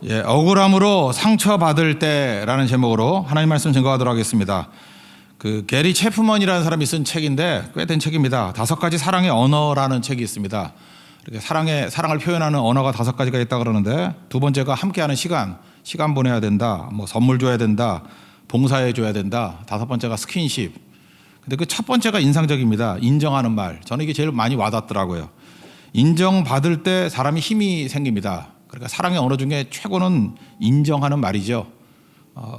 예, 억울함으로 상처받을 때라는 제목으로 하나님 말씀 증거하도록 하겠습니다. 그 게리 체프먼이라는 사람이 쓴 책인데 꽤 된 책입니다. 5가지 사랑의 언어라는 책이 있습니다. 이렇게 사랑을 표현하는 언어가 5가지가 있다 그러는데, 두 번째가 함께하는 시간 보내야 된다, 뭐 선물 줘야 된다, 봉사해 줘야 된다. 5번째가 스킨십. 근데 그 첫 번째가 인상적입니다. 인정하는 말. 저는 이게 제일 많이 와닿더라고요. 인정받을 때 사람이 힘이 생깁니다. 그러니까 사랑의 언어 중에 최고는 인정하는 말이죠.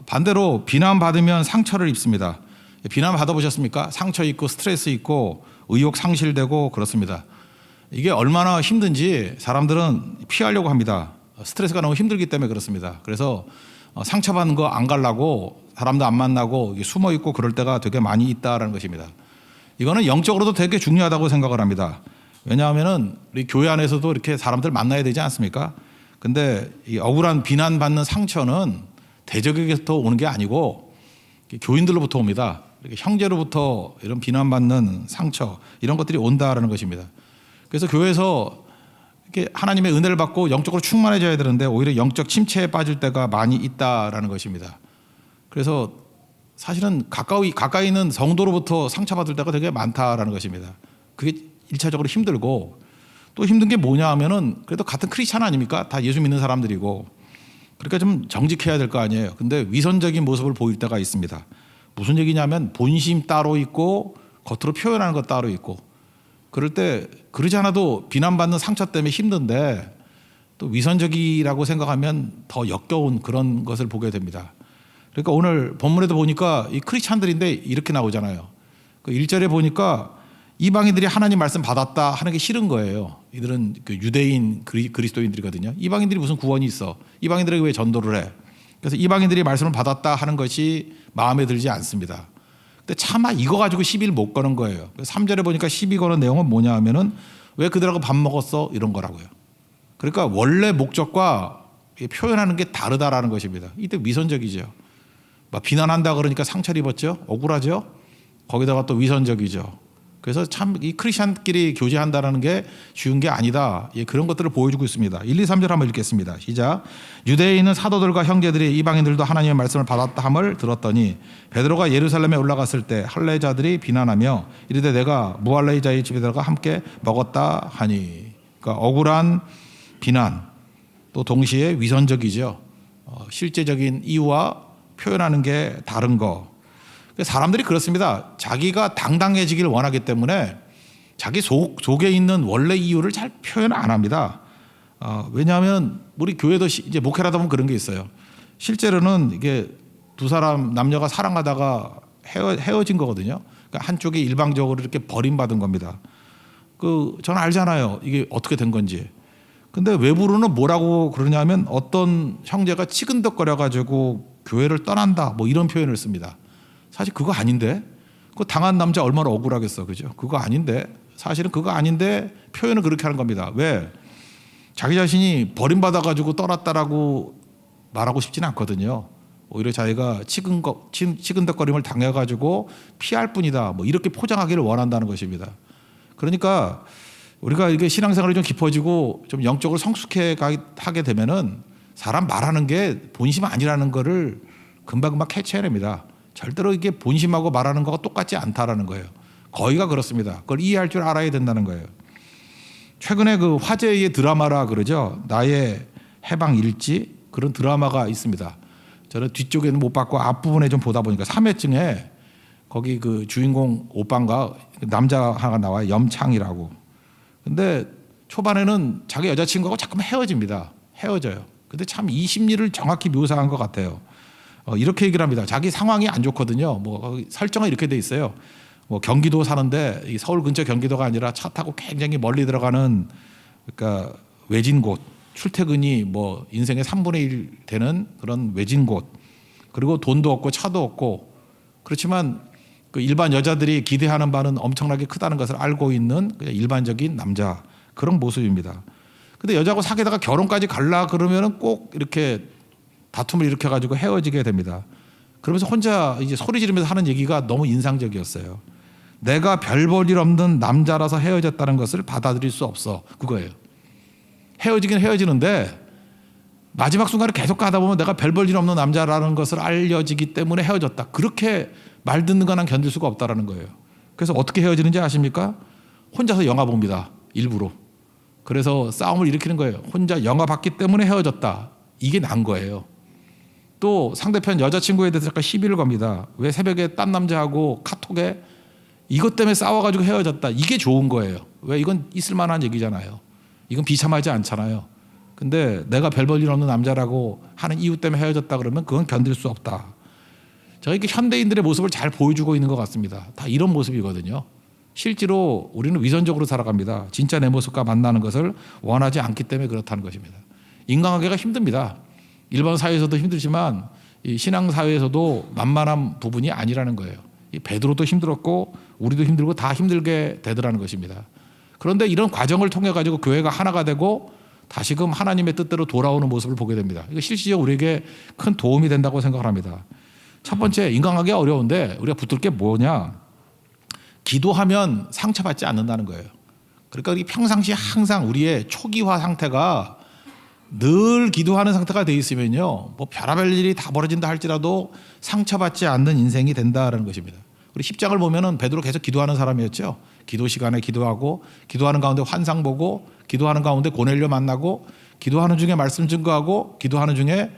반대로 비난받으면 상처를 입습니다. 비난 받아보셨습니까? 상처 있고 스트레스 있고 의욕 상실되고 그렇습니다. 이게 얼마나 힘든지 사람들은 피하려고 합니다. 스트레스가 너무 힘들기 때문에 그렇습니다. 그래서 상처받는 거 안 가려고 사람도 안 만나고 숨어 있고 그럴 때가 되게 많이 있다라는 것입니다. 이거는 영적으로도 되게 중요하다고 생각을 합니다. 왜냐하면은 우리 교회 안에서도 이렇게 사람들 만나야 되지 않습니까? 근데 이 억울한 비난받는 상처는 대적에게부터 오는 게 아니고 교인들로부터 옵니다. 이렇게 형제로부터 이런 비난받는 상처, 이런 것들이 온다라는 것입니다. 그래서 교회에서 이렇게 하나님의 은혜를 받고 영적으로 충만해져야 되는데 오히려 영적 침체에 빠질 때가 많이 있다라는 것입니다. 그래서 사실은 가까이 있는 성도로부터 상처받을 때가 되게 많다라는 것입니다. 그게 1차적으로 힘들고, 또 힘든 게 뭐냐 하면은 그래도 같은 크리스찬 아닙니까? 다 예수 믿는 사람들이고, 그러니까 좀 정직해야 될 거 아니에요. 근데 위선적인 모습을 보일 때가 있습니다. 무슨 얘기냐면 본심 따로 있고 겉으로 표현하는 것 따로 있고, 그럴 때 그러지 않아도 비난받는 상처 때문에 힘든데 또 위선적이라고 생각하면 더 역겨운 그런 것을 보게 됩니다. 그러니까 오늘 본문에도 보니까 이 크리스찬들인데 이렇게 나오잖아요. 그 1절에 보니까 이방인들이 하나님 말씀 받았다 하는 게 싫은 거예요. 이들은 그 유대인 그리스도인들이거든요. 이방인들이 무슨 구원이 있어? 이방인들에게 왜 전도를 해? 그래서 이방인들이 말씀을 받았다 하는 것이 마음에 들지 않습니다. 근데 차마 이거 가지고 시비를 못 거는 거예요. 3절에 보니까 시비 거는 내용은 뭐냐 하면은 왜 그들하고 밥 먹었어? 이런 거라고요. 그러니까 원래 목적과 표현하는 게 다르다라는 것입니다. 이때 위선적이죠. 막 비난한다 그러니까 상처를 입었죠. 억울하죠. 거기다가 또 위선적이죠. 그래서 참 이 크리스천끼리 교제한다는 게 쉬운 게 아니다. 예, 그런 것들을 보여주고 있습니다. 1, 2, 3절 한번 읽겠습니다. 시작. 유대에 있는 사도들과 형제들이 이방인들도 하나님의 말씀을 받았다 함을 들었더니 베드로가 예루살렘에 올라갔을 때 할례자들이 비난하며 이르되 내가 무할례자의 집에 들어가 함께 먹었다 하니. 그러니까 억울한 비난, 또 동시에 위선적이죠. 실제적인 이유와 표현하는 게 다른 거. 사람들이 그렇습니다. 자기가 당당해지길 원하기 때문에 자기 속에 있는 원래 이유를 잘 표현 안 합니다. 왜냐하면 우리 교회도 이제 목회를 하다 보면 그런 게 있어요. 실제로는 이게 두 사람 남녀가 사랑하다가 헤어진 거거든요. 그러니까 한쪽이 일방적으로 이렇게 버림받은 겁니다. 저는 알잖아요. 이게 어떻게 된 건지. 근데 외부로는 뭐라고 그러냐면 어떤 형제가 치근덕거려가지고 교회를 떠난다, 뭐 이런 표현을 씁니다. 사실 그거 아닌데, 그 당한 남자 얼마나 억울하겠어, 그죠? 그거 아닌데, 사실은 그거 아닌데 표현을 그렇게 하는 겁니다. 왜? 자기 자신이 버림받아가지고 떠났다라고 말하고 싶지는 않거든요. 오히려 자기가 치근덕거림을 당해가지고 피할 뿐이다, 뭐 이렇게 포장하기를 원한다는 것입니다. 그러니까 우리가 이게 신앙생활이 좀 깊어지고 좀 영적으로 성숙하게 되면은 사람 말하는 게 본심 아니라는 거를 금방금방 캐치해냅니다. 절대로 이게 본심하고 말하는 거가 똑같지 않다라는 거예요. 거의가 그렇습니다. 그걸 이해할 줄 알아야 된다는 거예요. 최근에 그 화제의 드라마라 그러죠. 나의 해방 일지, 그런 드라마가 있습니다. 저는 뒤쪽에는 못 봤고 앞부분에 좀 보다 보니까 3회쯤에 거기 그 주인공 오빠가 남자 하나 나와요. 염창이라고. 근데 초반에는 자기 여자친구하고 자꾸만 헤어져요. 근데 참 이 심리를 정확히 묘사한 것 같아요. 이렇게 얘기를 합니다. 자기 상황이 안 좋거든요. 뭐 설정은 이렇게 돼 있어요. 뭐 경기도 사는데 이 서울 근처 경기도가 아니라 차 타고 굉장히 멀리 들어가는, 그러니까 외진 곳, 출퇴근이 뭐 인생의 3분의 1 되는 그런 외진 곳, 그리고 돈도 없고 차도 없고, 그렇지만 그 일반 여자들이 기대하는 바는 엄청나게 크다는 것을 알고 있는 그냥 일반적인 남자, 그런 모습입니다. 근데 여자하고 사귀다가 결혼까지 갈라 그러면은 꼭 이렇게 다툼을 일으켜가지고 헤어지게 됩니다. 그러면서 혼자 이제 소리 지르면서 하는 얘기가 너무 인상적이었어요. 내가 별 볼 일 없는 남자라서 헤어졌다는 것을 받아들일 수 없어. 그거예요. 헤어지긴 헤어지는데 마지막 순간에 계속 가다 보면 내가 별 볼 일 없는 남자라는 것을 알려지기 때문에 헤어졌다. 그렇게 말 듣는 건 난 견딜 수가 없다라는 거예요. 그래서 어떻게 헤어지는지 아십니까? 혼자서 영화 봅니다. 일부러. 그래서 싸움을 일으키는 거예요. 혼자 영화 봤기 때문에 헤어졌다. 이게 난 거예요. 또 상대편 여자친구에 대해서 잠깐 시비를 겁니다. 왜 새벽에 딴 남자하고 카톡에 이것 때문에 싸워가지고 헤어졌다. 이게 좋은 거예요. 왜? 이건 있을 만한 얘기잖아요. 이건 비참하지 않잖아요. 근데 내가 별 볼 일 없는 남자라고 하는 이유 때문에 헤어졌다 그러면 그건 견딜 수 없다. 제가 이렇게 현대인들의 모습을 잘 보여주고 있는 것 같습니다. 다 이런 모습이거든요. 실제로 우리는 위선적으로 살아갑니다. 진짜 내 모습과 만나는 것을 원하지 않기 때문에 그렇다는 것입니다. 인간관계가 힘듭니다. 일반 사회에서도 힘들지만 이 신앙 사회에서도 만만한 부분이 아니라는 거예요. 이 베드로도 힘들었고 우리도 힘들고 다 힘들게 되더라는 것입니다. 그런데 이런 과정을 통해 가지고 교회가 하나가 되고 다시금 하나님의 뜻대로 돌아오는 모습을 보게 됩니다. 이거 실질적으로 우리에게 큰 도움이 된다고 생각을 합니다. 첫 번째, 인간관계가 어려운데 우리가 붙들 게 뭐냐? 기도하면 상처받지 않는다는 거예요. 그러니까 우리 평상시 항상 우리의 초기화 상태가 늘 기도하는 상태가 돼 있으면요, 뭐 별의별 일이 다 벌어진다 할지라도 상처받지 않는 인생이 된다라는 것입니다. 우리 10장을 보면은 베드로 계속 기도하는 사람이었죠. 기도 시간에 기도하고, 기도하는 가운데 환상 보고, 기도하는 가운데 고넬료 만나고, 기도하는 중에 말씀 증거하고, 기도하는 중에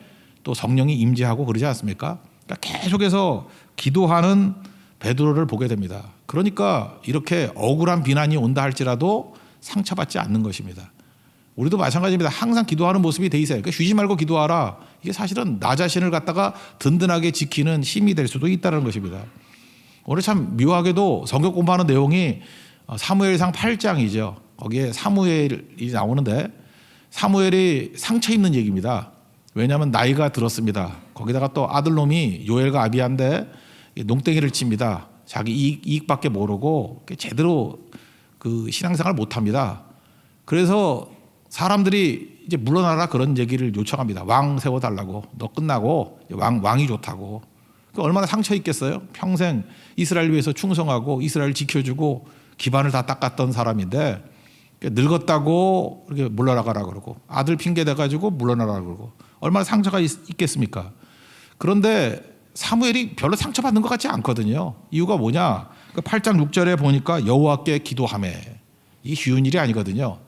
또 성령이 임재하고 그러지 않습니까? 그러니까 계속해서 기도하는 베드로를 보게 됩니다. 그러니까 이렇게 억울한 비난이 온다 할지라도 상처받지 않는 것입니다. 우리도 마찬가지입니다. 항상 기도하는 모습이 돼 있어요. 그러니까 쉬지 말고 기도하라. 이게 사실은 나 자신을 갖다가 든든하게 지키는 힘이 될 수도 있다는 것입니다. 오늘 참 묘하게도 성경 공부하는 내용이 사무엘상 8장이죠. 거기에 사무엘이 나오는데 사무엘이 상처 입는 얘기입니다. 왜냐하면 나이가 들었습니다. 거기다가 또 아들놈이 요엘과 아비야인데 농땡이를 칩니다. 자기 이익밖에 모르고 제대로 그 신앙생활을 못합니다. 그래서 사람들이 이제 물러나라 그런 얘기를 요청합니다. 왕 세워달라고. 너 끝나고 왕이 좋다고. 얼마나 상처 있겠어요? 평생 이스라엘 위해서 충성하고 이스라엘 지켜주고 기반을 다 닦았던 사람인데 늙었다고 이렇게 물러나가라 그러고 아들 핑계 대가지고 물러나라 그러고 얼마나 상처가 있겠습니까? 그런데 사무엘이 별로 상처받는 것 같지 않거든요. 이유가 뭐냐? 8장 6절에 보니까 여호와께 기도하며, 이게 쉬운 일이 아니거든요.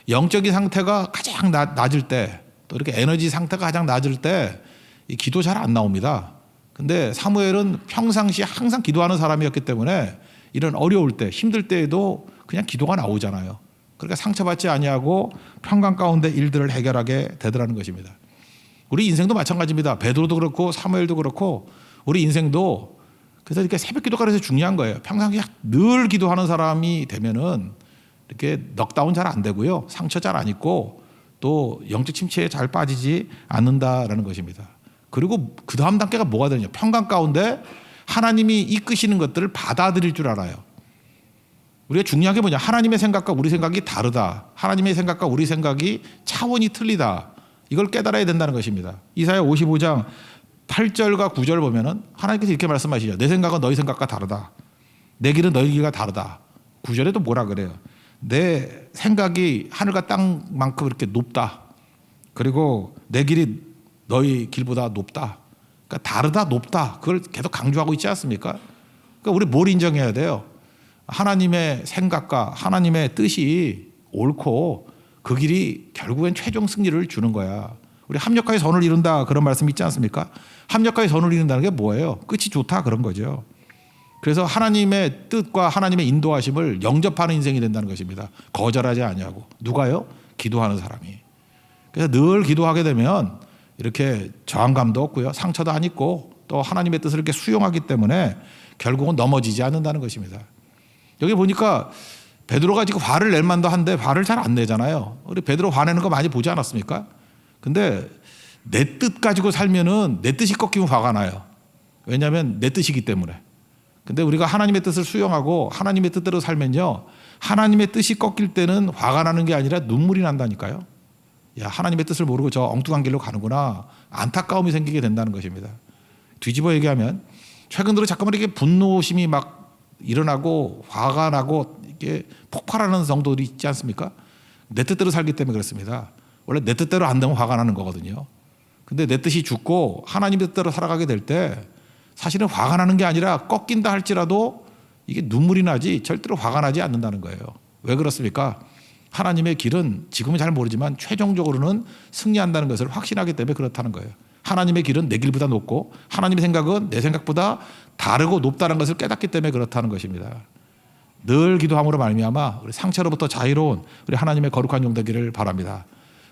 영적인 상태가 가장 낮을 때, 또 이렇게 에너지 상태가 가장 낮을 때 이 기도 잘 안 나옵니다. 근데 사무엘은 평상시에 항상 기도하는 사람이었기 때문에 이런 어려울 때, 힘들 때에도 그냥 기도가 나오잖아요. 그러니까 상처받지 아니하고 평강 가운데 일들을 해결하게 되더라는 것입니다. 우리 인생도 마찬가지입니다. 베드로도 그렇고 사무엘도 그렇고 우리 인생도 그래서 이렇게 새벽 기도가 그래서 중요한 거예요. 평상시에 늘 기도하는 사람이 되면은 이렇게 넉다운 잘 안 되고요. 상처 잘 안 입고 또 영적 침체에 잘 빠지지 않는다라는 것입니다. 그리고 그 다음 단계가 뭐가 되냐? 평강 가운데 하나님이 이끄시는 것들을 받아들일 줄 알아요. 우리가 중요한 게 뭐냐? 하나님의 생각과 우리 생각이 다르다. 하나님의 생각과 우리 생각이 차원이 틀리다. 이걸 깨달아야 된다는 것입니다. 이사야 55장 8절과 9절 보면은 하나님께서 이렇게 말씀하시죠. 내 생각은 너희 생각과 다르다. 내 길은 너희 길과 다르다. 9절에도 뭐라 그래요? 내 생각이 하늘과 땅만큼 이렇게 높다. 그리고 내 길이 너희 길보다 높다. 그러니까 다르다, 높다. 그걸 계속 강조하고 있지 않습니까? 그러니까 우리 뭘 인정해야 돼요? 하나님의 생각과 하나님의 뜻이 옳고 그 길이 결국엔 최종 승리를 주는 거야. 우리 합력하여 선을 이룬다 그런 말씀 있지 않습니까? 합력하여 선을 이룬다는 게 뭐예요? 끝이 좋다 그런 거죠. 그래서 하나님의 뜻과 하나님의 인도하심을 영접하는 인생이 된다는 것입니다. 거절하지 아니하고. 누가요? 기도하는 사람이. 그래서 늘 기도하게 되면 이렇게 저항감도 없고요. 상처도 안 있고 또 하나님의 뜻을 이렇게 수용하기 때문에 결국은 넘어지지 않는다는 것입니다. 여기 보니까 베드로가 지금 화를 낼 만도 한데 화를 잘 안 내잖아요. 우리 베드로 화내는 거 많이 보지 않았습니까? 근데 내 뜻 가지고 살면은 내 뜻이 꺾이면 화가 나요. 왜냐하면 내 뜻이기 때문에. 근데 우리가 하나님의 뜻을 수용하고 하나님의 뜻대로 살면요, 하나님의 뜻이 꺾일 때는 화가 나는 게 아니라 눈물이 난다니까요. 야, 하나님의 뜻을 모르고 저 엉뚱한 길로 가는구나. 안타까움이 생기게 된다는 것입니다. 뒤집어 얘기하면 최근 들어 잠깐만 이렇게 분노심이 막 일어나고 화가 나고 이게 폭발하는 성도들이 있지 않습니까? 내 뜻대로 살기 때문에 그렇습니다. 원래 내 뜻대로 안 되면 화가 나는 거거든요. 근데 내 뜻이 죽고 하나님의 뜻대로 살아가게 될 때 사실은 화가 나는 게 아니라 꺾인다 할지라도 이게 눈물이 나지 절대로 화가 나지 않는다는 거예요. 왜 그렇습니까? 하나님의 길은 지금은 잘 모르지만 최종적으로는 승리한다는 것을 확신하기 때문에 그렇다는 거예요. 하나님의 길은 내 길보다 높고 하나님의 생각은 내 생각보다 다르고 높다는 것을 깨닫기 때문에 그렇다는 것입니다. 늘 기도함으로 말미암아 우리 상처로부터 자유로운 우리 하나님의 거룩한 종 되기를 바랍니다.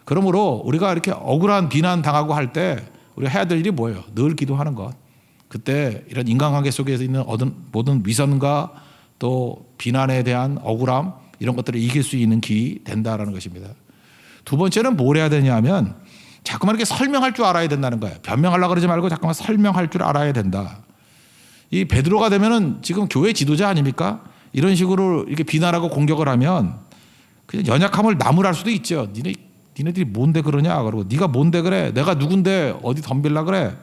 그러므로 우리가 이렇게 억울한 비난 당하고 할 때 우리가 해야 될 일이 뭐예요? 늘 기도하는 것. 그때 이런 인간관계 속에서 있는 모든 위선과 또 비난에 대한 억울함 이런 것들을 이길 수 있는 길이 된다라는 것입니다. 두 번째는 뭘 해야 되냐면 자꾸만 이렇게 설명할 줄 알아야 된다는 거예요. 변명하려고 그러지 말고 자꾸만 설명할 줄 알아야 된다. 이 베드로가 되면은 지금 교회 지도자 아닙니까? 이런 식으로 이렇게 비난하고 공격을 하면 그냥 연약함을 나무랄 수도 있죠. 니네들이 뭔데 그러냐? 그러고 네가 뭔데 그래? 내가 누군데 어디 덤빌라 그래?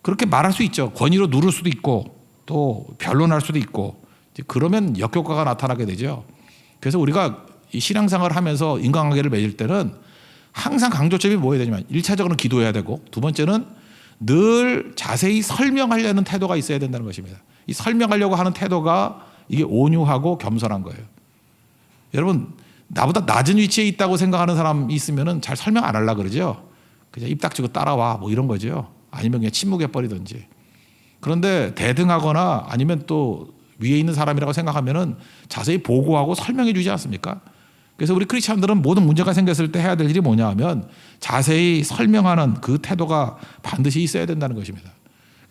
그렇게 말할 수 있죠. 권위로 누를 수도 있고 또 변론할 수도 있고 그러면 역효과가 나타나게 되죠. 그래서 우리가 이 신앙생활을 하면서 인간관계를 맺을 때는 항상 강조점이 뭐여야 되냐면 1차적으로는 기도해야 되고 두 번째는 늘 자세히 설명하려는 태도가 있어야 된다는 것입니다. 이 설명하려고 하는 태도가 이게 온유하고 겸손한 거예요. 여러분 나보다 낮은 위치에 있다고 생각하는 사람이 있으면 잘 설명 안 하려고 그러죠. 그냥 입 닥치고 따라와 뭐 이런 거죠. 아니면 그냥 침묵해버리든지. 그런데 대등하거나 아니면 또 위에 있는 사람이라고 생각하면은 자세히 보고하고 설명해 주지 않습니까? 그래서 우리 크리스찬들은 모든 문제가 생겼을 때 해야 될 일이 뭐냐 하면 자세히 설명하는 그 태도가 반드시 있어야 된다는 것입니다.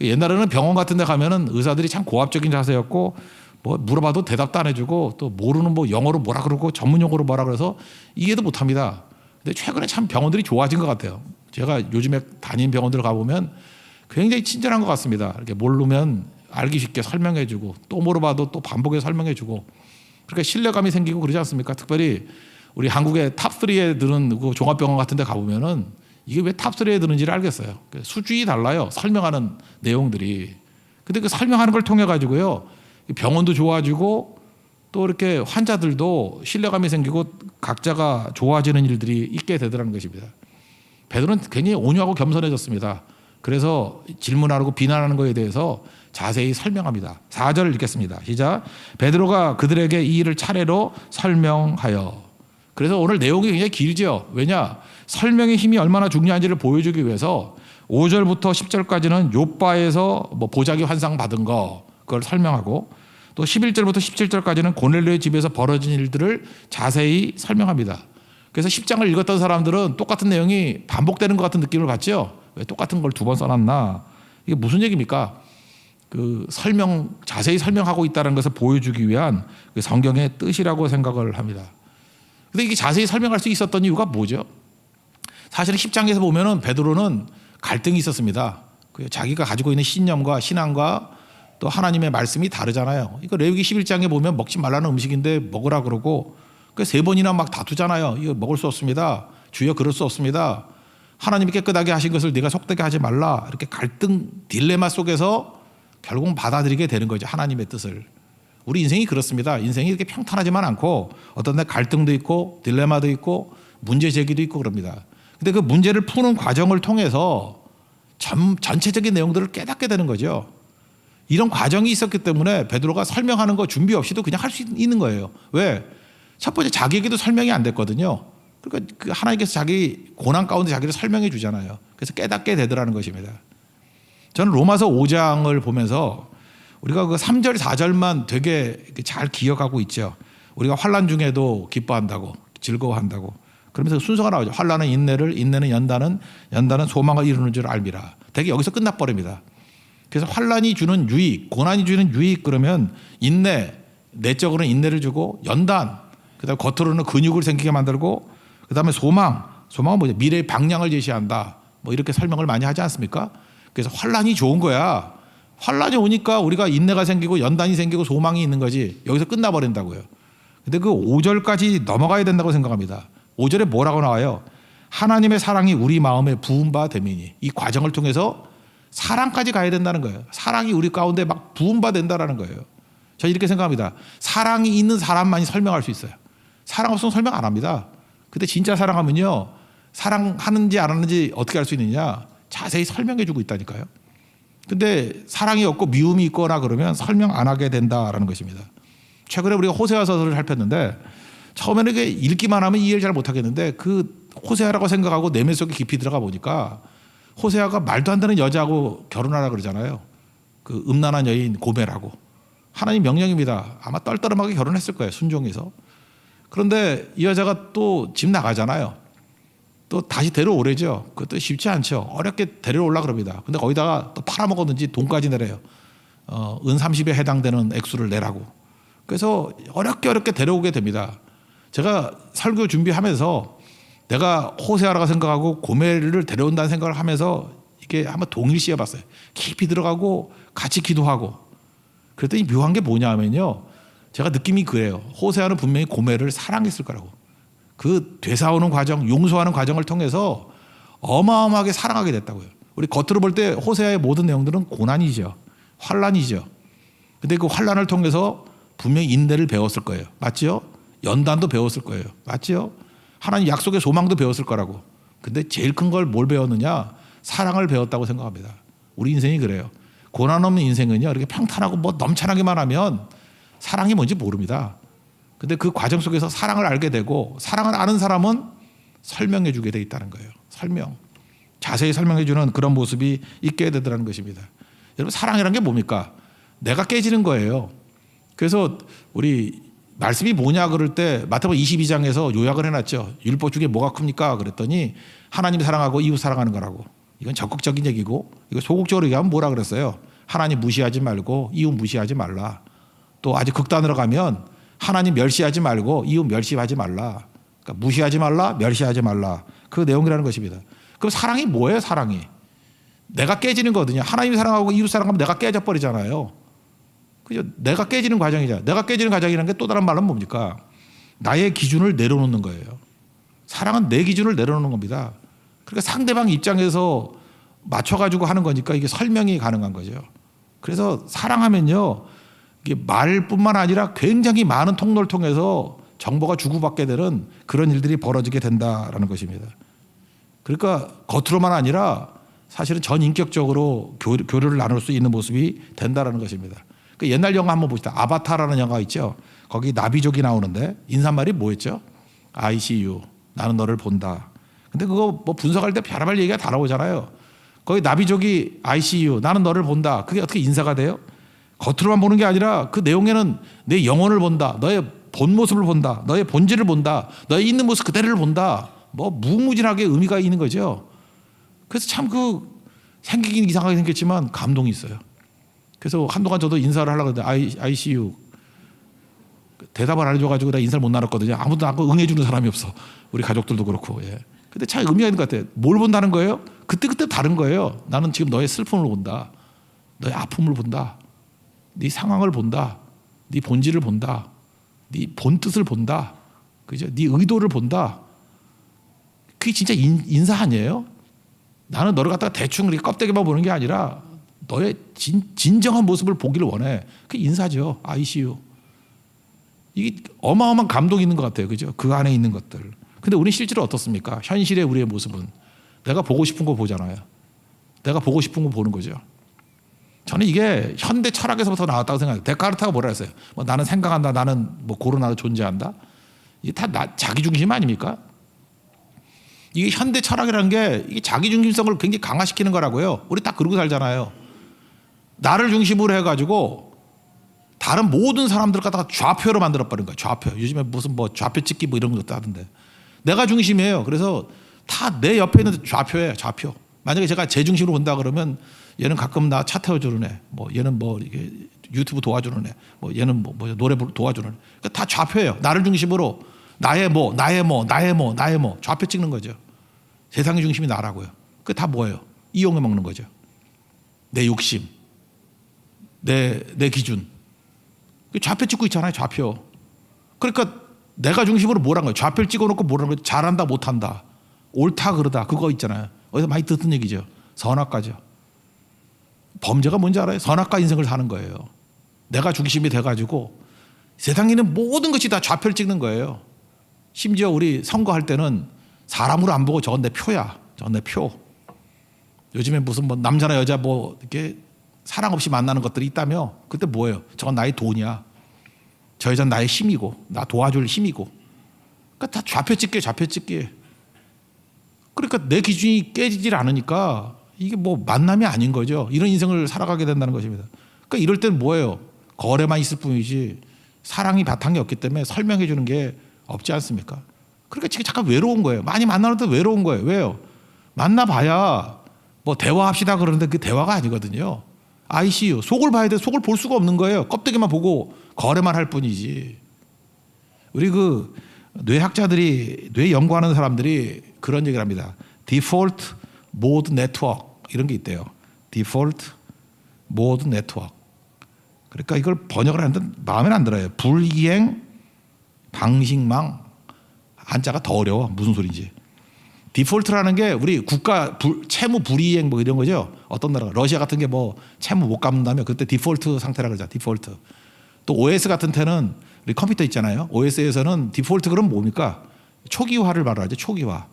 옛날에는 병원 같은 데 가면은 의사들이 참 고압적인 자세였고 뭐 물어봐도 대답도 안 해주고 또 모르는 뭐 영어로 뭐라 그러고 전문 용어로 뭐라 그래서 이해도 못합니다. 근데 최근에 참 병원들이 좋아진 것 같아요. 제가 요즘에 다닌 병원들 가보면 굉장히 친절한 것 같습니다. 이렇게 모르면 알기 쉽게 설명해주고 또 물어봐도 또 반복해서 설명해주고 그렇게 신뢰감이 생기고 그러지 않습니까? 특별히 우리 한국의 탑3에 드는 그 종합병원 같은 데 가보면은 이게 왜 탑3에 드는지를 알겠어요. 수준이 달라요. 설명하는 내용들이. 근데 그 설명하는 걸 통해 가지고요. 병원도 좋아지고 또 이렇게 환자들도 신뢰감이 생기고 각자가 좋아지는 일들이 있게 되더라는 것입니다. 베드로는 굉장히 온유하고 겸손해졌습니다. 그래서 질문하고 비난하는 것에 대해서 자세히 설명합니다. 4절을 읽겠습니다. 시작. 베드로가 그들에게 이 일을 차례로 설명하여. 그래서 오늘 내용이 굉장히 길죠. 왜냐? 설명의 힘이 얼마나 중요한지를 보여주기 위해서 5절부터 10절까지는 욥바에서 뭐 보자기 환상 받은 거 그걸 설명하고 또 11절부터 17절까지는 고넬료의 집에서 벌어진 일들을 자세히 설명합니다. 그래서 10장을 읽었던 사람들은 똑같은 내용이 반복되는 것 같은 느낌을 받죠. 왜 똑같은 걸 두 번 써놨나? 이게 무슨 얘기입니까? 그 자세히 설명하고 있다는 것을 보여주기 위한 성경의 뜻이라고 생각을 합니다. 근데 이게 자세히 설명할 수 있었던 이유가 뭐죠? 사실은 10장에서 보면은 베드로는 갈등이 있었습니다. 자기가 가지고 있는 신념과 신앙과 또 하나님의 말씀이 다르잖아요. 이거 레위기 11장에 보면 먹지 말라는 음식인데 먹으라 그러고 그 3번이나 막 다투잖아요. 이거 먹을 수 없습니다. 주여 그럴 수 없습니다. 하나님이 깨끗하게 하신 것을 네가 속되게 하지 말라. 이렇게 갈등 딜레마 속에서 결국 받아들이게 되는 거죠. 하나님의 뜻을. 우리 인생이 그렇습니다. 인생이 이렇게 평탄하지만 않고 어떤 날 갈등도 있고 딜레마도 있고 문제 제기도 있고 그럽니다. 근데 그 문제를 푸는 과정을 통해서 전체적인 내용들을 깨닫게 되는 거죠. 이런 과정이 있었기 때문에 베드로가 설명하는 거 준비 없이도 그냥 할 수 있는 거예요. 왜? 첫 번째 자기에게도 설명이 안 됐거든요. 그러니까 하나님께서 자기 고난 가운데 자기를 설명해 주잖아요. 그래서 깨닫게 되더라는 것입니다. 저는 로마서 5장을 보면서 우리가 그 3절 4절만 되게 잘 기억하고 있죠. 우리가 환난 중에도 기뻐한다고 즐거워한다고 그러면서 순서가 나오죠. 환난은 인내를 인내는 연단은 소망을 이루는 줄 알미라. 되게 여기서 끝나버립니다. 그래서 환난이 주는 유익 고난이 주는 유익 그러면 인내 내적으로는 인내를 주고 연단 그다음에 겉으로는 근육을 생기게 만들고 그다음에 소망은 뭐죠? 미래의 방향을 제시한다. 뭐 이렇게 설명을 많이 하지 않습니까? 그래서 환난이 좋은 거야. 환난이 오니까 우리가 인내가 생기고 연단이 생기고 소망이 있는 거지. 여기서 끝나버린다고요. 근데 그 5절까지 넘어가야 된다고 생각합니다. 5절에 뭐라고 나와요? 하나님의 사랑이 우리 마음에 부은 바 되미니. 이 과정을 통해서 사랑까지 가야 된다는 거예요. 사랑이 우리 가운데 막 부은 바 된다라는 거예요. 저는 이렇게 생각합니다. 사랑이 있는 사람만이 설명할 수 있어요. 사랑 없으면 설명 안 합니다. 근데 진짜 사랑하면요. 사랑하는지 안 하는지 어떻게 알 수 있느냐? 자세히 설명해 주고 있다니까요. 근데 사랑이 없고 미움이 있거나 그러면 설명 안 하게 된다라는 것입니다. 최근에 우리가 호세아 서서를 살폈는데 처음에는 이게 읽기만 하면 이해를 잘 못하겠는데 그 호세아라고 생각하고 내면 속에 깊이 들어가 보니까 호세아가 말도 안 되는 여자하고 결혼하라 그러잖아요. 그 음란한 여인 고멜하고. 하나님 명령입니다. 아마 떨떠름하게 결혼했을 거예요. 순종해서. 그런데 이 여자가 또 집 나가잖아요. 또 다시 데려오래죠. 그것도 쉽지 않죠. 어렵게 데려오려고 그럽니다. 근데 거기다가 또 팔아먹었는지 돈까지 내래요. 은 30에 해당되는 액수를 내라고. 그래서 어렵게 데려오게 됩니다. 제가 설교 준비하면서 내가 호세아라고 생각하고 고멜을 데려온다는 생각을 하면서 이게 한번 동일시해 봤어요. 깊이 들어가고 같이 기도하고. 그랬더니 묘한 게 뭐냐 하면요. 제가 느낌이 그래요. 호세아는 분명히 고멜을 사랑했을 거라고. 그 되사오는 과정, 용서하는 과정을 통해서 어마어마하게 사랑하게 됐다고요. 우리 겉으로 볼 때 호세아의 모든 내용들은 고난이죠. 환란이죠. 근데 그 환란을 통해서 분명히 인내를 배웠을 거예요. 맞죠? 연단도 배웠을 거예요. 맞죠? 하나님 약속의 소망도 배웠을 거라고. 근데 제일 큰 걸 뭘 배웠느냐? 사랑을 배웠다고 생각합니다. 우리 인생이 그래요. 고난 없는 인생은요. 이렇게 평탄하고 뭐 넘쳐나기만 하면 사랑이 뭔지 모릅니다. 근데 그 과정 속에서 사랑을 알게 되고 사랑을 아는 사람은 설명해 주게 돼 있다는 거예요. 설명. 자세히 설명해 주는 그런 모습이 있게 되더라는 것입니다. 여러분 사랑이라는 게 뭡니까? 내가 깨지는 거예요. 그래서 우리 말씀이 뭐냐 그럴 때 마태복음 22장에서 요약을 해놨죠. 율법 중에 뭐가 큽니까? 그랬더니 하나님 사랑하고 이웃 사랑하는 거라고. 이건 적극적인 얘기고 이거 소극적으로 얘기하면 뭐라 그랬어요? 하나님 무시하지 말고 이웃 무시하지 말라. 또 아주 극단으로 가면 하나님 멸시하지 말고 이웃 멸시하지 말라. 그러니까 무시하지 말라, 멸시하지 말라. 그 내용이라는 것입니다. 그럼 사랑이 뭐예요? 사랑이. 내가 깨지는 거거든요. 하나님 사랑하고 이웃 사랑하면 내가 깨져버리잖아요. 그죠? 내가 깨지는 과정이잖아요. 내가 깨지는 과정이라는 게 또 다른 말은 뭡니까? 나의 기준을 내려놓는 거예요. 사랑은 내 기준을 내려놓는 겁니다. 그러니까 상대방 입장에서 맞춰가지고 하는 거니까 이게 설명이 가능한 거죠. 그래서 사랑하면요. 이게 말뿐만 아니라 굉장히 많은 통로를 통해서 정보가 주고받게 되는 그런 일들이 벌어지게 된다라는 것입니다. 그러니까 겉으로만 아니라 사실은 전인격적으로 교류를 나눌 수 있는 모습이 된다라는 것입니다. 그 옛날 영화 한번 보시다. 아바타라는 영화 있죠. 거기 나비족이 나오는데 인사말이 뭐였죠? I see you. 나는 너를 본다. 근데 그거 뭐 분석할 때 별의별 얘기가 다 나오잖아요. 거기 나비족이 I see you. 나는 너를 본다. 그게 어떻게 인사가 돼요? 겉으로만 보는 게 아니라 그 내용에는 내 영혼을 본다. 너의 본 모습을 본다. 너의 본질을 본다. 너의 있는 모습 그대로를 본다. 뭐 무궁무진하게 의미가 있는 거죠. 그래서 참 그 생기긴 이상하게 생겼지만 감동이 있어요. 그래서 한동안 저도 인사를 하려고 했는데 I see you. 대답을 안 해줘가지고 내가 인사를 못 나눴거든요. 아무도 나고 응해주는 사람이 없어. 우리 가족들도 그렇고. 예. 근데 참 의미가 있는 것 같아요. 뭘 본다는 거예요? 그때그때 다른 거예요. 나는 지금 너의 슬픔을 본다. 너의 아픔을 본다. 네 상황을 본다. 네 본질을 본다. 네 본뜻을 본다. 그죠? 네 의도를 본다. 그게 진짜 인사 아니에요? 나는 너를 갖다가 대충 이렇게 껍데기만 보는 게 아니라 너의 진정한 모습을 보기를 원해. 그게 인사죠. I see you. 이게 어마어마한 감동이 있는 것 같아요. 그죠? 그 안에 있는 것들. 근데 우리 실제로 어떻습니까? 현실의 우리의 모습은 내가 보고 싶은 거 보잖아요. 내가 보고 싶은 거 보는 거죠. 저는 이게 현대 철학에서부터 나왔다고 생각해요. 데카르트가 뭐라 했어요? 뭐 나는 생각한다. 나는 뭐 고르나로 존재한다. 이게 다 자기 중심 아닙니까? 이게 현대 철학이라는 게 이게 자기 중심성을 굉장히 강화시키는 거라고요. 우리 딱 그러고 살잖아요. 나를 중심으로 해가지고 다른 모든 사람들을 갖다가 좌표로 만들어버린 거예요. 좌표. 요즘에 무슨 뭐 좌표 찍기 뭐 이런 것도 하던데. 내가 중심이에요. 그래서 다 내 옆에 있는 좌표예요. 좌표. 만약에 제가 제 중심으로 본다 그러면 얘는 가끔 나 차 태워주는 애, 뭐 얘는 뭐 이게 유튜브 도와주는 애, 뭐 얘는 뭐 노래 도와주는 애. 그러니까 다 좌표예요. 나를 중심으로 나의 뭐 좌표 찍는 거죠. 세상의 중심이 나라고요. 그게 다 뭐예요? 이용해 먹는 거죠. 내 욕심, 내 기준. 좌표 찍고 있잖아요. 좌표. 그러니까 내가 중심으로 뭐란 거예요? 좌표를 찍어놓고 뭐라는 거예요? 잘한다, 못한다, 옳다, 그러다. 그거 있잖아요. 어디서 많이 듣던 얘기죠. 선악과죠. 범죄가 뭔지 알아요? 선악과 인생을 사는 거예요. 내가 중심이 돼가지고 세상에 있는 모든 것이 다 좌표를 찍는 거예요. 심지어 우리 선거할 때는 사람으로 안 보고 저건 내 표야. 저건 내 표. 요즘에 무슨 뭐 남자나 여자 뭐 이렇게 사랑 없이 만나는 것들이 있다며? 그때 뭐예요? 저건 나의 돈이야. 저 여자는 나의 힘이고 나 도와줄 힘이고. 그러니까 다 좌표찍기. 그러니까 내 기준이 깨지질 않으니까 이게 뭐 만남이 아닌 거죠. 이런 인생을 살아가게 된다는 것입니다. 그러니까 이럴 때는 뭐예요? 거래만 있을 뿐이지 사랑이 바탕이 없기 때문에 설명해 주는 게 없지 않습니까? 그러니까 지금 잠깐 외로운 거예요. 많이 만나는데 외로운 거예요. 왜요? 만나봐야 뭐 대화합시다 그러는데 그 대화가 아니거든요. ICU 속을 봐야 돼. 속을 볼 수가 없는 거예요. 껍데기만 보고 거래만 할 뿐이지. 우리 그 뇌학자들이 뇌 연구하는 사람들이 그런 얘기를 합니다. 디폴트 모드 네트워크 이런 게 있대요. 디폴트 모드 네트워크. 그러니까 이걸 번역을 하는데 마음에 안 들어요. 불이행 방식망. 한자가 더 어려워. 무슨 소리인지. 디폴트라는 게 우리 국가 채무 불이행 뭐 이런 거죠. 어떤 나라가 러시아 같은 게 뭐 채무 못 갚는다면 그때 디폴트 상태라 그러죠. 디폴트. 또 OS 같은 때는 우리 컴퓨터 있잖아요. OS에서는 디폴트 그럼 뭡니까? 초기화를 말하죠. 초기화.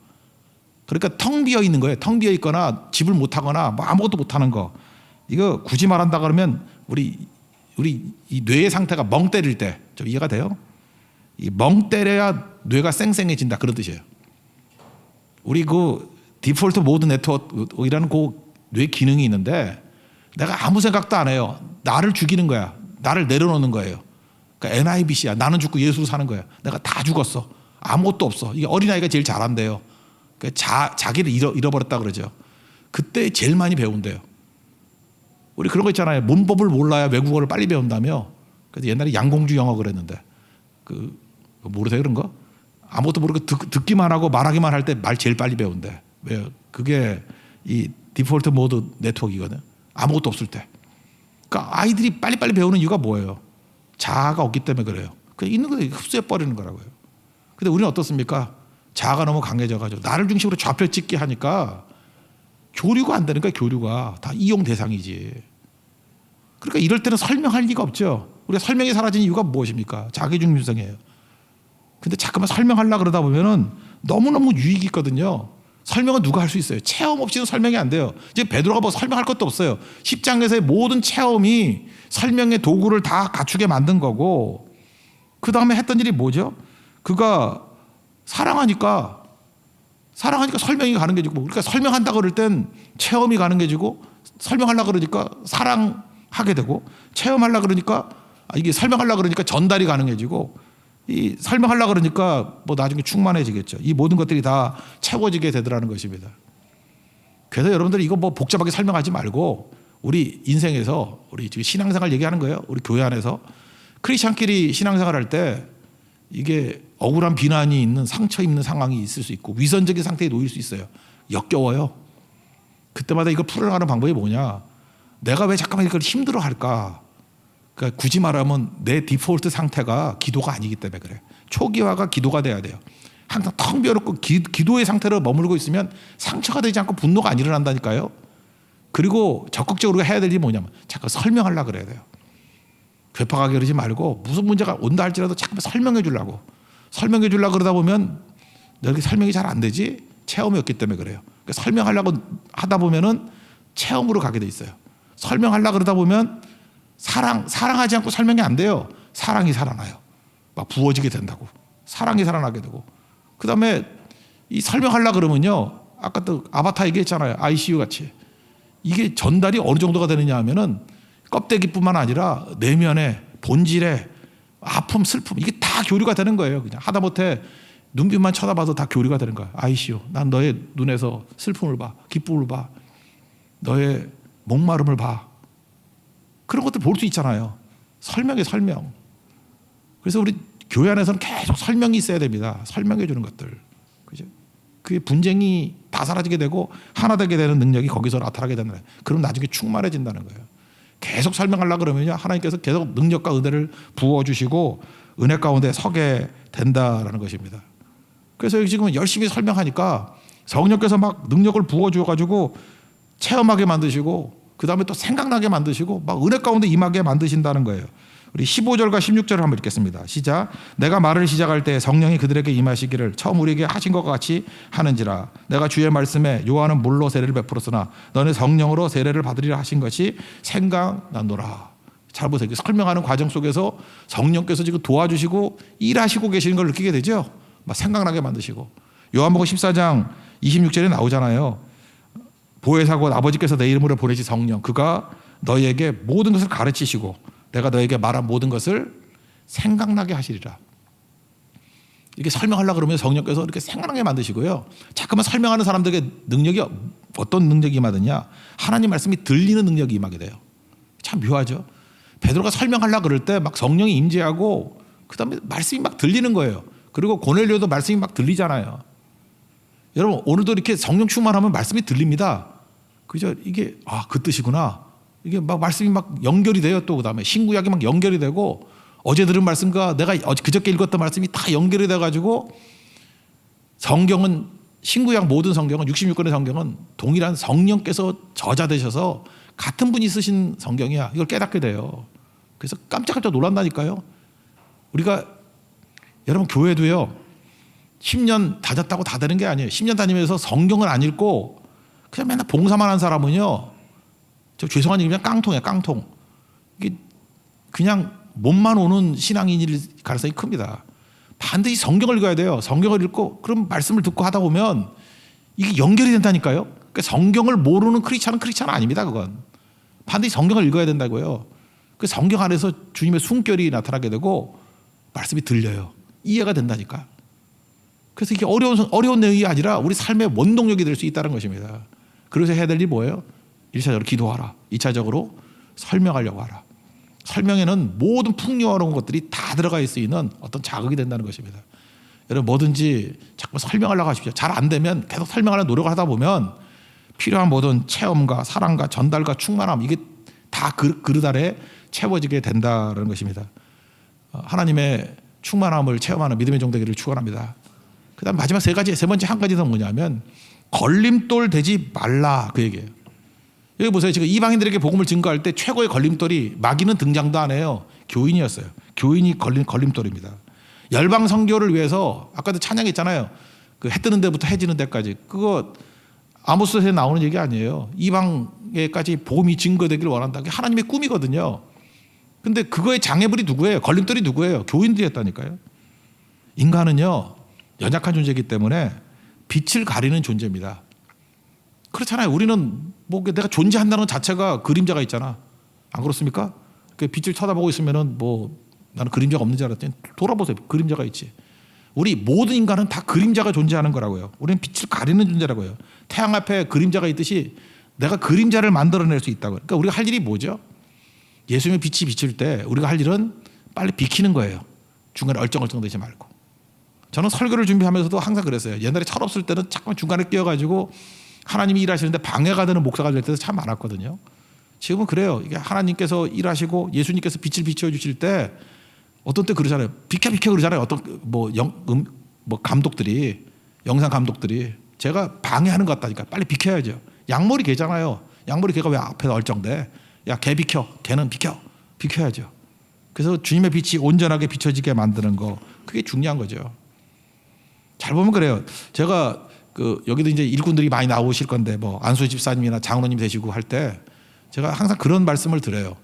그러니까 텅 비어 있는 거예요. 텅 비어 있거나 집을 못 하거나 뭐 아무것도 못 하는 거. 이거 굳이 말한다 그러면 우리 이 뇌의 상태가 멍 때릴 때 좀 이해가 돼요? 이 멍 때려야 뇌가 쌩쌩해진다 그런 뜻이에요. 우리 그 디폴트 모드 네트워크이라는 그 뇌 기능이 있는데 내가 아무 생각도 안 해요. 나를 죽이는 거야. 나를 내려놓는 거예요. 그러니까 NIBC야. 나는 죽고 예수로 사는 거야. 내가 다 죽었어. 아무것도 없어. 이게 어린아이가 제일 잘한대요. 그러니까 자기를 잃어버렸다 그러죠. 그때 제일 많이 배운대요. 우리 그런 거 있잖아요. 문법을 몰라야 외국어를 빨리 배운다며. 그래서 옛날에 양공주 영어 그랬는데 모르세요 그런 거? 아무것도 모르고 듣기만 하고 말하기만 할 때 말 제일 빨리 배운대. 왜요? 그게 이 디폴트 모드 네트워크이거든. 아무것도 없을 때. 그러니까 아이들이 빨리빨리 배우는 이유가 뭐예요? 자아가 없기 때문에 그래요. 그냥 있는 거 흡수해 버리는 거라고요. 근데 우리는 어떻습니까? 자아가 너무 강해져가지고 나를 중심으로 좌표찍기 하니까 교류가 안 되는 거야. 교류가 다 이용 대상이지. 그러니까 이럴 때는 설명할 리가 없죠. 우리가 설명이 사라진 이유가 무엇입니까? 자기중심성이에요. 근데 잠깐만 설명하려고 그러다 보면은 너무너무 유익이 있거든요. 설명은 누가 할 수 있어요? 체험 없이는 설명이 안 돼요. 이제 베드로가 뭐 설명할 것도 없어요. 10장에서의 모든 체험이 설명의 도구를 다 갖추게 만든 거고 그 다음에 했던 일이 뭐죠? 그가 사랑하니까 설명이 가는 게 지고 그러니까 설명한다 그럴 땐 체험이 가는 게 지고 설명하려고 그러니까 사랑하게 되고 체험하려고 그러니까 이게 설명하려고 그러니까 전달이 가능해지고 이 설명하려고 그러니까 뭐 나중에 충만해지겠죠. 이 모든 것들이 다 채워지게 되더라는 것입니다. 그래서 여러분들 이거 뭐 복잡하게 설명하지 말고 우리 인생에서 우리 지금 신앙생활 얘기하는 거예요. 우리 교회 안에서 크리스천끼리 신앙생활 할 때 이게 억울한 비난이 있는 상처 입는 상황이 있을 수 있고 위선적인 상태에 놓일 수 있어요. 역겨워요. 그때마다 이거 풀어나가는 방법이 뭐냐? 내가 왜 잠깐만 이걸 힘들어 할까? 그러니까 굳이 말하면 내 디폴트 상태가 기도가 아니기 때문에 그래. 초기화가 기도가 돼야 돼요. 항상 텅 비어놓고 기도의 상태로 머물고 있으면 상처가 되지 않고 분노가 안 일어난다니까요. 그리고 적극적으로 해야 될 일이 뭐냐면 잠깐 설명하려고 그래야 돼요. 괴팍하게 그러지 말고 무슨 문제가 온다 할지라도 잠깐 설명해 주려고. 설명해 주려고 그러다 보면 이렇게 설명이 잘 안 되지? 체험이 없기 때문에 그래요. 그러니까 설명하려고 하다 보면은 체험으로 가게 돼 있어요. 설명하려고 그러다 보면 사랑하지 않고 설명이 안 돼요. 사랑이 살아나요. 막 부어지게 된다고. 사랑이 살아나게 되고. 그 다음에 이 설명하려고 그러면요. 아까 또 아바타 얘기했잖아요. ICU 같이. 이게 전달이 어느 정도가 되느냐 하면은 껍데기뿐만 아니라 내면의 본질의 아픔, 슬픔 이게 다 교류가 되는 거예요. 그냥 하다못해 눈빛만 쳐다봐도 다 교류가 되는 거야. ICU. 난 너의 눈에서 슬픔을 봐. 기쁨을 봐. 너의 목마름을 봐. 그런 것들 볼 수 있잖아요. 설명에 설명. 그래서 우리 교회 안에서는 계속 설명이 있어야 됩니다. 설명해 주는 것들. 그죠? 그게 분쟁이 다 사라지게 되고 하나 되게 되는 능력이 거기서 나타나게 되는 거예요. 그럼 나중에 충만해진다는 거예요. 계속 설명하려고 그러면요. 하나님께서 계속 능력과 은혜를 부어주시고 은혜 가운데 서게 된다라는 것입니다. 그래서 지금 열심히 설명하니까 성령께서 막 능력을 부어주어가지고 체험하게 만드시고 그 다음에 또 생각나게 만드시고 막 은혜 가운데 임하게 만드신다는 거예요. 우리 15절과 16절을 한번 읽겠습니다. 시작. 내가 말을 시작할 때 성령이 그들에게 임하시기를 처음 우리에게 하신 것과 같이 하는지라. 내가 주의 말씀에 요한은 물로 세례를 베풀었으나 너는 성령으로 세례를 받으리라 하신 것이 생각나노라. 잘 보세요. 설명하는 과정 속에서 성령께서 지금 도와주시고 일하시고 계시는 걸 느끼게 되죠. 막 생각나게 만드시고. 요한복음 14장 26절에 나오잖아요. 보혜사고 아버지께서 내 이름으로 보내신 성령, 그가 너희에게 모든 것을 가르치시고 내가 너에게 말한 모든 것을 생각나게 하시리라. 이렇게 설명하려고 그러면 성령께서 이렇게 생각나게 만드시고요. 자꾸만 설명하는 사람들에게 능력이 어떤 능력이 임하느냐? 하나님 말씀이 들리는 능력이 임하게 돼요. 참 묘하죠. 베드로가 설명하려고 그럴 때 막 성령이 임재하고 그다음에 말씀이 막 들리는 거예요. 그리고 고넬료도 말씀이 막 들리잖아요. 여러분 오늘도 이렇게 성령 충만하면 말씀이 들립니다. 그죠? 이게 그 뜻이구나. 이게 막 말씀이 막 연결이 돼요. 또 그다음에 신구약이 막 연결이 되고 어제 들은 말씀과 내가 그저께 읽었던 말씀이 다 연결이 돼가지고 성경은 신구약 모든 성경은 66권의 성경은 동일한 성령께서 저자되셔서 같은 분이 쓰신 성경이야. 이걸 깨닫게 돼요. 그래서 깜짝깜짝 놀란다니까요. 우리가 여러분 교회도요 10년 다녔다고 다 되는 게 아니에요. 10년 다니면서 성경을 안 읽고 그냥 맨날 봉사만 한 사람은요, 저 죄송한 얘기면 깡통이에요. 깡통. 이게 그냥 몸만 오는 신앙인일 가능성이 큽니다. 반드시 성경을 읽어야 돼요. 성경을 읽고 그럼 말씀을 듣고 하다 보면 이게 연결이 된다니까요. 그러니까 성경을 모르는 크리스찬은 크리스찬 아닙니다. 그건 반드시 성경을 읽어야 된다고요. 그 성경 안에서 주님의 숨결이 나타나게 되고 말씀이 들려요. 이해가 된다니까. 그래서 이게 어려운 내용이 아니라 우리 삶의 원동력이 될 수 있다는 것입니다. 그래서 해야 될 일이 뭐예요? 1차적으로 기도하라. 2차적으로 설명하려고 하라. 설명에는 모든 풍요로운 것들이 다 들어가 있는 어떤 자극이 된다는 것입니다. 여러분 뭐든지 자꾸 설명하려고 하십시오. 잘 안 되면 계속 설명하려는 노력을 하다 보면 필요한 모든 체험과 사랑과 전달과 충만함 이게 다 그릇 아래 채워지게 된다는 것입니다. 하나님의 충만함을 체험하는 믿음의 종 되기를 축원합니다. 그다음 마지막 세 번째 한 가지는 뭐냐면 걸림돌 되지 말라 그 얘기예요. 여기 보세요. 지금 이방인들에게 복음을 증거할 때 최고의 걸림돌이 마귀는 등장도 안 해요. 교인이었어요. 교인이 걸림돌입니다. 열방 선교를 위해서 아까도 찬양했잖아요. 그 해 뜨는 데부터 해 지는 데까지 그거 아모스에 나오는 얘기 아니에요. 이방에까지 복음이 증거되기를 원한다. 그게 하나님의 꿈이거든요. 근데 그거의 장애물이 누구예요? 걸림돌이 누구예요? 교인들이었다니까요. 인간은요 연약한 존재이기 때문에 빛을 가리는 존재입니다. 그렇잖아요. 우리는 뭐 내가 존재한다는 것 자체가 그림자가 있잖아. 안 그렇습니까? 그 빛을 쳐다보고 있으면은 뭐 나는 그림자가 없는 줄 알았더니 돌아보세요. 그림자가 있지. 우리 모든 인간은 다 그림자가 존재하는 거라고요. 우리는 빛을 가리는 존재라고요. 태양 앞에 그림자가 있듯이 내가 그림자를 만들어낼 수 있다고. 그러니까 우리가 할 일이 뭐죠? 예수님의 빛이 비칠 때 우리가 할 일은 빨리 비키는 거예요. 중간에 얼쩡얼쩡 되지 말고. 저는 설교를 준비하면서도 항상 그랬어요. 옛날에 철없을 때는 잠깐 중간에 끼어가지고 하나님이 일하시는데 방해가 되는 목사가 될 때도 참 많았거든요. 지금은 그래요. 이게 하나님께서 일하시고 예수님께서 빛을 비춰주실 때 어떤 때 그러잖아요. 비켜 그러잖아요. 어떤 뭐 감독들이 영상 감독들이 제가 방해하는 것 같다니까 빨리 비켜야죠. 양머리 개잖아요. 양머리 개가 왜 앞에 얼쩡대? 야, 개 비켜. 개는 비켜야죠. 그래서 주님의 빛이 온전하게 비춰지게 만드는 거 그게 중요한 거죠. 잘 보면 그래요. 제가 여기도 이제 일꾼들이 많이 나오실 건데 뭐 안수 집사님이나 장로님 되시고 할 때 제가 항상 그런 말씀을 드려요.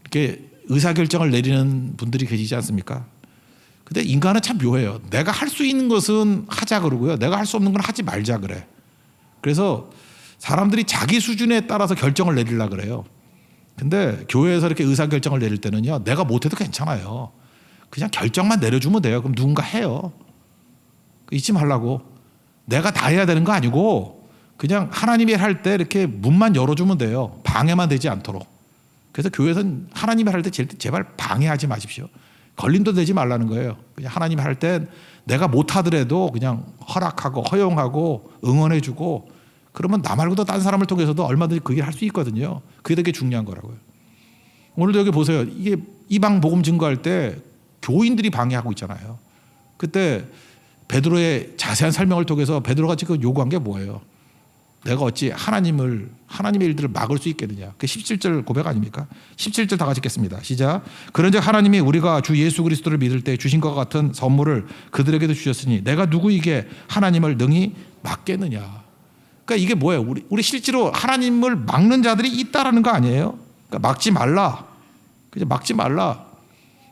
이렇게 의사결정을 내리는 분들이 계시지 않습니까? 근데 인간은 참 묘해요. 내가 할 수 있는 것은 하자 그러고요. 내가 할 수 없는 건 하지 말자 그래. 그래서 사람들이 자기 수준에 따라서 결정을 내리려고 그래요. 근데 교회에서 이렇게 의사결정을 내릴 때는요. 내가 못해도 괜찮아요. 그냥 결정만 내려주면 돼요. 그럼 누군가 해요. 잊지 말라고. 내가 다 해야 되는 거 아니고 그냥 하나님이 할 때 이렇게 문만 열어주면 돼요. 방해만 되지 않도록. 그래서 교회에서는 하나님이 할 때 제발 방해하지 마십시오. 걸림도 되지 말라는 거예요. 그냥 하나님이 할 때 내가 못하더라도 그냥 허락하고 허용하고 응원해주고 그러면 나 말고도 다른 사람을 통해서도 얼마든지 그 일을 할 수 있거든요. 그게 되게 중요한 거라고요. 오늘도 여기 보세요. 이게 이방 복음 증거할 때 교인들이 방해하고 있잖아요. 그때 베드로의 자세한 설명을 통해서 베드로가 지금 요구한 게 뭐예요? 내가 어찌 하나님의 일들을 막을 수 있겠느냐. 그 17절 고백 아닙니까? 17절 다 같이 읽겠습니다. 시작. 그런즉 하나님이 우리가 주 예수 그리스도를 믿을 때 주신 것과 같은 선물을 그들에게도 주셨으니 내가 누구에게 하나님을 능히 막겠느냐. 그러니까 이게 뭐예요? 우리 실제로 하나님을 막는 자들이 있다라는 거 아니에요? 그러니까 막지 말라. 그죠? 막지 말라.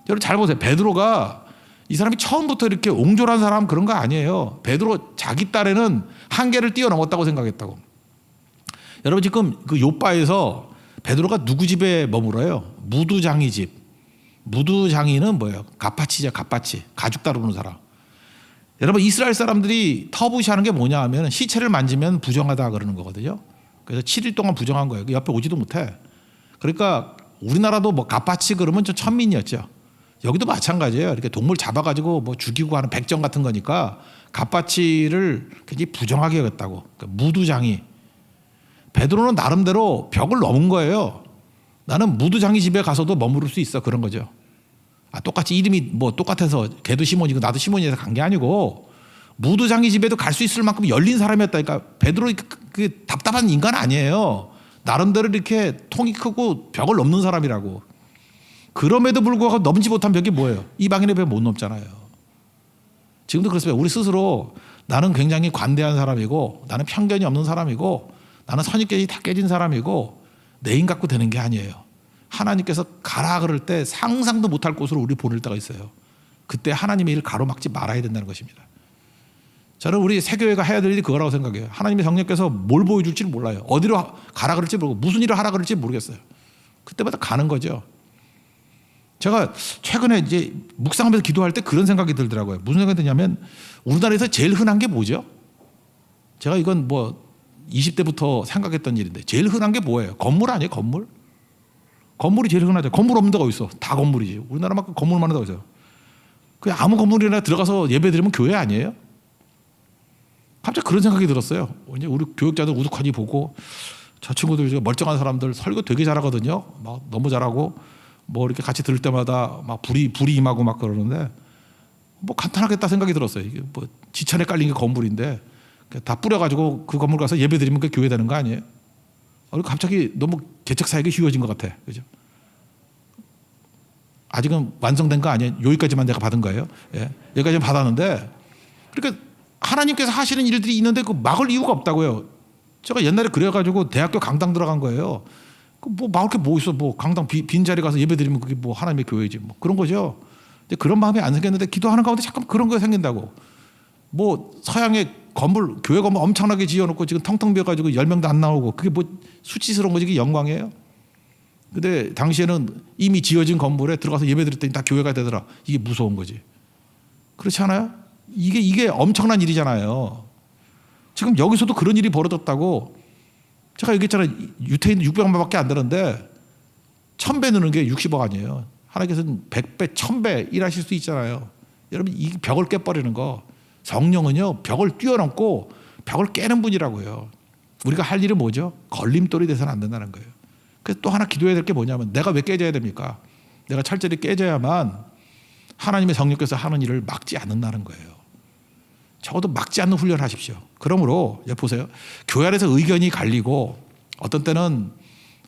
여러분 잘 보세요. 베드로가 이 사람이 처음부터 이렇게 옹졸한 사람 그런 거 아니에요. 베드로 자기 딸에는 한계를 뛰어넘었다고 생각했다고. 여러분 지금 그 요바에서 베드로가 누구 집에 머물어요? 무두장이 집. 무두장이는 뭐예요? 갑파치죠. 갑파치. 가죽 다루는 사람. 여러분 이스라엘 사람들이 터부시하는 게 뭐냐 하면 시체를 만지면 부정하다 그러는 거거든요. 그래서 7일 동안 부정한 거예요. 옆에 오지도 못해. 그러니까 우리나라도 뭐 갑파치 그러면 좀 천민이었죠. 여기도 마찬가지예요. 이렇게 동물 잡아가지고 뭐 죽이고 하는 백정 같은 거니까 갑바치를 굉장히 부정하게 여겼다고. 그러니까 무두장이. 베드로는 나름대로 벽을 넘은 거예요. 나는 무두장이 집에 가서도 머무를 수 있어. 그런 거죠. 똑같이 이름이 뭐 똑같아서 걔도 시몬이고 나도 시몬이라서 간 게 아니고 무두장이 집에도 갈 수 있을 만큼 열린 사람이었다니까. 베드로 그 답답한 인간 아니에요. 나름대로 이렇게 통이 크고 벽을 넘는 사람이라고. 그럼에도 불구하고 넘지 못한 벽이 뭐예요? 이방인의 벽 못 넘잖아요. 지금도 그렇습니다. 우리 스스로 나는 굉장히 관대한 사람이고 나는 편견이 없는 사람이고 나는 선입견이 다 깨진 사람이고 내 힘 갖고 되는 게 아니에요. 하나님께서 가라 그럴 때 상상도 못할 곳으로 우리 보낼 때가 있어요. 그때 하나님의 일을 가로막지 말아야 된다는 것입니다. 저는 우리 새교회가 해야 될 일이 그거라고 생각해요. 하나님의 성령께서 뭘 보여줄지 몰라요. 어디로 가라 그럴지 모르고 무슨 일을 하라 그럴지 모르겠어요. 그때마다 가는 거죠. 제가 최근에 이제 묵상하면서 기도할 때 그런 생각이 들더라고요. 무슨 생각이 드냐면 우리나라에서 제일 흔한 게 뭐죠? 제가 이건 뭐 20대부터 생각했던 일인데 제일 흔한 게 뭐예요? 건물 아니에요? 건물? 건물이 제일 흔하죠. 건물 없는 데가 어디 있어? 다 건물이지. 우리나라만큼 건물 많은 데가 어디 있어? 그냥 아무 건물이나 들어가서 예배 드리면 교회 아니에요? 갑자기 그런 생각이 들었어요. 이제 우리 교육자들 우두커니 보고 저 친구들 멀쩡한 사람들 설교 되게 잘하거든요. 막 너무 잘하고 뭐 이렇게 같이 들을 때마다 막 불이 임하고 막 그러는데 뭐 간단하겠다 생각이 들었어요. 이게 뭐 지천에 깔린 게 건물인데 다 뿌려가지고 그 건물 가서 예배 드리면 그 교회 되는 거 아니에요? 갑자기 너무 개척 사역이 쉬워진 것 같아. 그죠? 아직은 완성된 거 아니에요? 여기까지만 내가 받은 거예요. 예. 여기까지만 받았는데 그러니까 하나님께서 하시는 일들이 있는데 그 막을 이유가 없다고요. 제가 옛날에 그래가지고 대학교 강당 들어간 거예요. 뭐 막을 게 뭐 있어? 뭐 강당 빈 자리 가서 예배 드리면 그게 뭐 하나님의 교회지 뭐 그런 거죠. 근데 그런 마음이 안 생겼는데 기도하는 가운데 잠깐 그런 거 생긴다고. 뭐 서양의 건물 교회 건물 엄청나게 지어놓고 지금 텅텅 비어가지고 10명도 안 나오고 그게 뭐 수치스러운 거지. 그게 영광이에요. 근데 당시에는 이미 지어진 건물에 들어가서 예배 드렸더니 다 교회가 되더라. 이게 무서운 거지. 그렇지 않아요? 이게 엄청난 일이잖아요. 지금 여기서도 그런 일이 벌어졌다고. 제가 얘기했잖아요. 유태인 600만밖에 안 되는데 1000배 느는 게 60억 아니에요. 하나님께서는 100배, 1000배 일하실 수 있잖아요. 여러분 이 벽을 깨버리는 거. 성령은요 벽을 뛰어넘고 벽을 깨는 분이라고요. 우리가 할 일은 뭐죠? 걸림돌이 돼서는 안 된다는 거예요. 그래서 또 하나 기도해야 될 게 뭐냐면 내가 왜 깨져야 됩니까? 내가 철저히 깨져야만 하나님의 성령께서 하는 일을 막지 않는다는 거예요. 적어도 막지 않는 훈련을 하십시오. 그러므로 보세요. 교회 안에서 의견이 갈리고 어떤 때는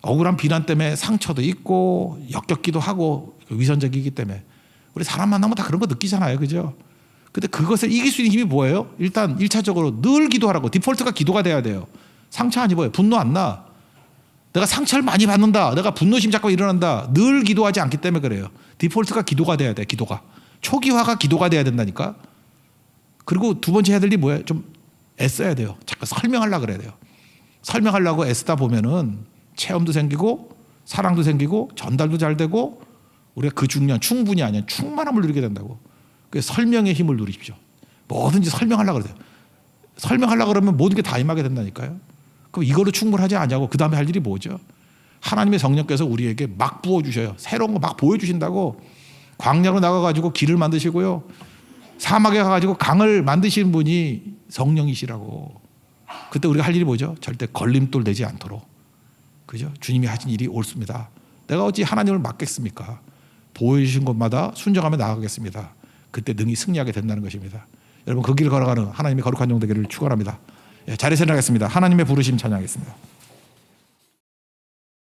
억울한 비난 때문에 상처도 있고 역겹기도 하고 위선적이기 때문에 우리 사람 만나면 다 그런 거 느끼잖아요. 그죠? 근데 그것을 이길 수 있는 힘이 뭐예요? 일단 1차적으로 늘 기도하라고. 디폴트가 기도가 돼야 돼요. 상처 안 입어요. 분노 안 나. 내가 상처를 많이 받는다. 내가 분노심 자꾸 일어난다. 늘 기도하지 않기 때문에 그래요. 디폴트가 기도가 돼야 돼. 기도가. 초기화가 기도가 돼야 된다니까. 그리고 두 번째 해야 될 일이 뭐예요? 좀 애써야 돼요. 자꾸 설명하려고 그래야 돼요. 설명하려고 애쓰다 보면은 체험도 생기고 사랑도 생기고 전달도 잘 되고 우리가 그 중요한 충분이 아니야. 충만함을 누리게 된다고. 그래서 설명의 힘을 누리십시오. 뭐든지 설명하려고 그래요. 설명하려고 그러면 모든 게 다 임하게 된다니까요. 그럼 이걸로 충분하지 않냐고. 그 다음에 할 일이 뭐죠? 하나님의 성령께서 우리에게 막 부어주셔요. 새로운 거 막 보여주신다고. 광야로 나가가지고 길을 만드시고요. 사막에 가가지고 강을 만드시는 분이 성령이시라고. 그때 우리가 할 일이 뭐죠? 절대 걸림돌 되지 않도록. 그죠? 주님이 하신 일이 옳습니다. 내가 어찌 하나님을 막겠습니까? 보여주신 곳마다 순종하며 나아가겠습니다. 그때 능히 승리하게 된다는 것입니다. 여러분 그 길을 걸어가는 하나님의 거룩한 종 되기를 축원합니다. 자리에서 일어나겠습니다. 하나님의 부르심 찬양하겠습니다.